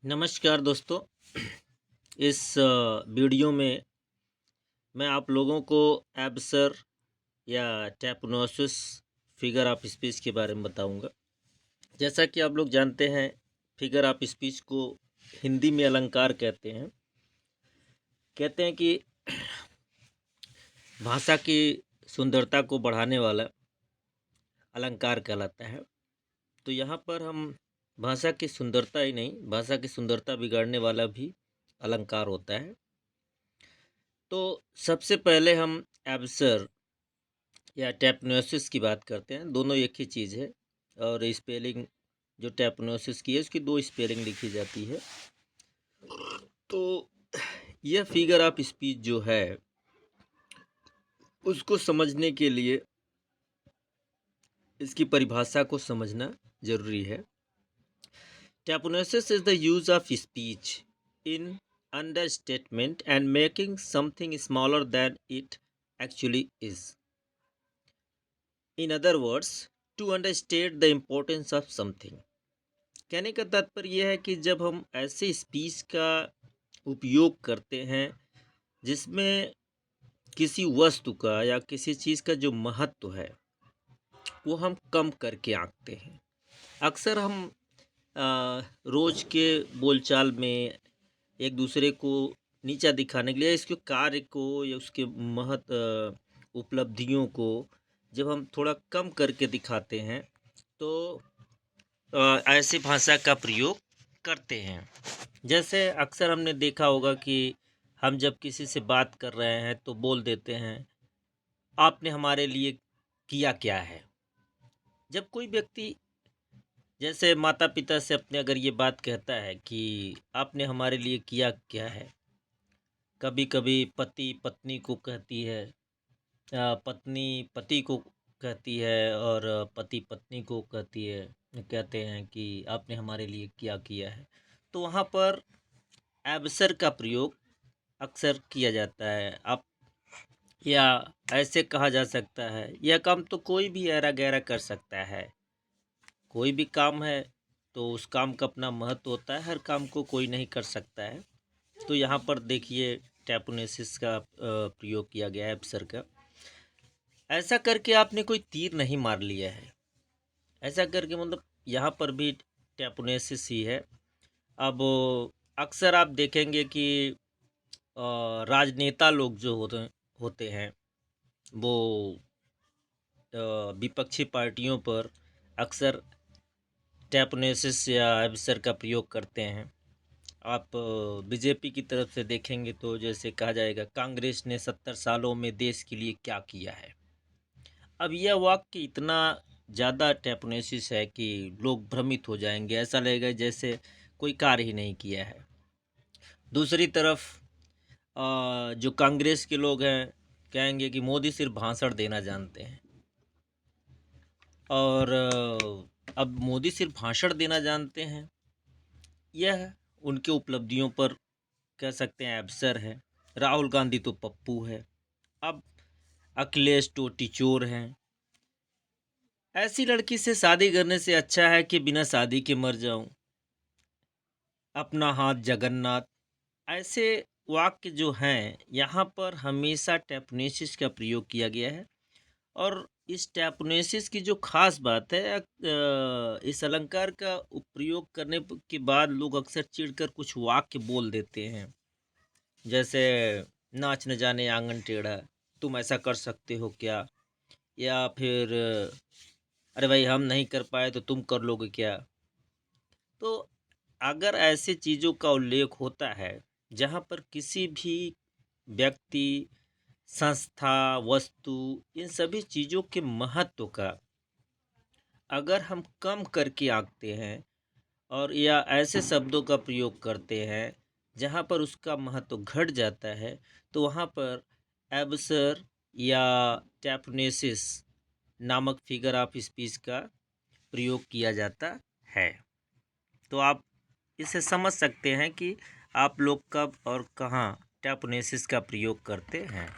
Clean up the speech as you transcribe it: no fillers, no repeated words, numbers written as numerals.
नमस्कार दोस्तों। इस वीडियो में मैं आप लोगों को एब्सर या टैपनोसिस फिगर ऑफ स्पीच के बारे में बताऊंगा। जैसा कि आप लोग जानते हैं, फिगर ऑफ स्पीच को हिंदी में अलंकार कहते हैं। कहते हैं कि भाषा की सुंदरता को बढ़ाने वाला अलंकार कहलाता है। तो यहाँ पर हम भाषा की सुंदरता ही नहीं, भाषा की सुंदरता बिगाड़ने वाला भी अलंकार होता है। तो सबसे पहले हम एब्सर या टैपनोसिस की बात करते हैं। दोनों एक ही चीज़ है और स्पेलिंग जो टैपनोसिस की है उसकी दो स्पेलिंग लिखी जाती है। तो यह फिगर ऑफ स्पीच जो है उसको समझने के लिए इसकी परिभाषा को समझना जरूरी है। Tapinosis is the use of speech in understatement and making something smaller than it actually is. In other words, to understand the importance of something. कहने का तात्पर्य यह है कि जब हम ऐसे स्पीच का उपयोग करते हैं जिसमें किसी वस्तु का या किसी चीज़ का जो महत्व है वो हम कम करके आंकते हैं। अक्सर हम रोज़ के बोलचाल में एक दूसरे को नीचा दिखाने के लिए इसके कार्य को या उसके उपलब्धियों को जब हम थोड़ा कम करके दिखाते हैं तो ऐसी भाषा का प्रयोग करते हैं। जैसे अक्सर हमने देखा होगा कि हम जब किसी से बात कर रहे हैं तो बोल देते हैं, आपने हमारे लिए किया क्या है। जब कोई व्यक्ति जैसे माता पिता से अपने अगर ये बात कहता है कि आपने हमारे लिए किया क्या है, कभी कभी पति पत्नी को कहती है, पत्नी पति को कहती है और पति पत्नी को कहते हैं कि आपने हमारे लिए क्या किया है। तो वहाँ पर एब्सर का प्रयोग अक्सर किया जाता है। आप या ऐसे कहा जा सकता है, यह काम तो कोई भी ऐरा गैरा कर सकता है। कोई भी काम है तो उस काम का अपना महत्व होता है, हर काम को कोई नहीं कर सकता है। तो यहाँ पर देखिए टैपनोसिस का प्रयोग किया गया है एब्सर का। ऐसा करके आपने कोई तीर नहीं मार लिया है। ऐसा करके मतलब यहाँ पर भी टैपनोसिस ही है। अब अक्सर आप देखेंगे कि राजनेता लोग जो होते हैं वो विपक्षी पार्टियों पर अक्सर टैपनोसिस या एब्सर का प्रयोग करते हैं। आप बीजेपी की तरफ से देखेंगे तो जैसे कहा जाएगा, कांग्रेस ने 70 सालों में देश के लिए क्या किया है। अब यह वाक्य इतना ज़्यादा टैपनोसिस है कि लोग भ्रमित हो जाएंगे, ऐसा लगेगा जैसे कोई कार्य ही नहीं किया है। दूसरी तरफ जो कांग्रेस के लोग हैं कहेंगे कि मोदी सिर्फ भाषण देना जानते हैं। और अब मोदी सिर्फ भाषण देना जानते हैं, यह उनके उपलब्धियों पर कह सकते हैं एब्सर है। राहुल गांधी तो पप्पू है, अब अखिलेश तो टिचोर हैं। ऐसी लड़की से शादी करने से अच्छा है कि बिना शादी के मर जाऊं, अपना हाथ जगन्नाथ। ऐसे वाक्य जो हैं यहाँ पर हमेशा टैपनोसिस का प्रयोग किया गया है। और इस टैपनोसिस की जो खास बात है, इस अलंकार का प्रयोग करने के बाद लोग अक्सर चिढ़कर कुछ वाक्य बोल देते हैं। जैसे नाच न जाने आंगन टेढ़ा, तुम ऐसा कर सकते हो क्या, या फिर अरे भाई हम नहीं कर पाए तो तुम कर लोगे क्या। तो अगर ऐसे चीज़ों का उल्लेख होता है जहाँ पर किसी भी व्यक्ति, संस्था, वस्तु, इन सभी चीज़ों के महत्व का अगर हम कम करके आंकते हैं और या ऐसे शब्दों का प्रयोग करते हैं जहाँ पर उसका महत्व घट जाता है, तो वहाँ पर एब्सर या टैपनोसिस नामक फिगर ऑफ स्पीच का प्रयोग किया जाता है। तो आप इसे समझ सकते हैं कि आप लोग कब और कहाँ टैपनोसिस का प्रयोग करते हैं।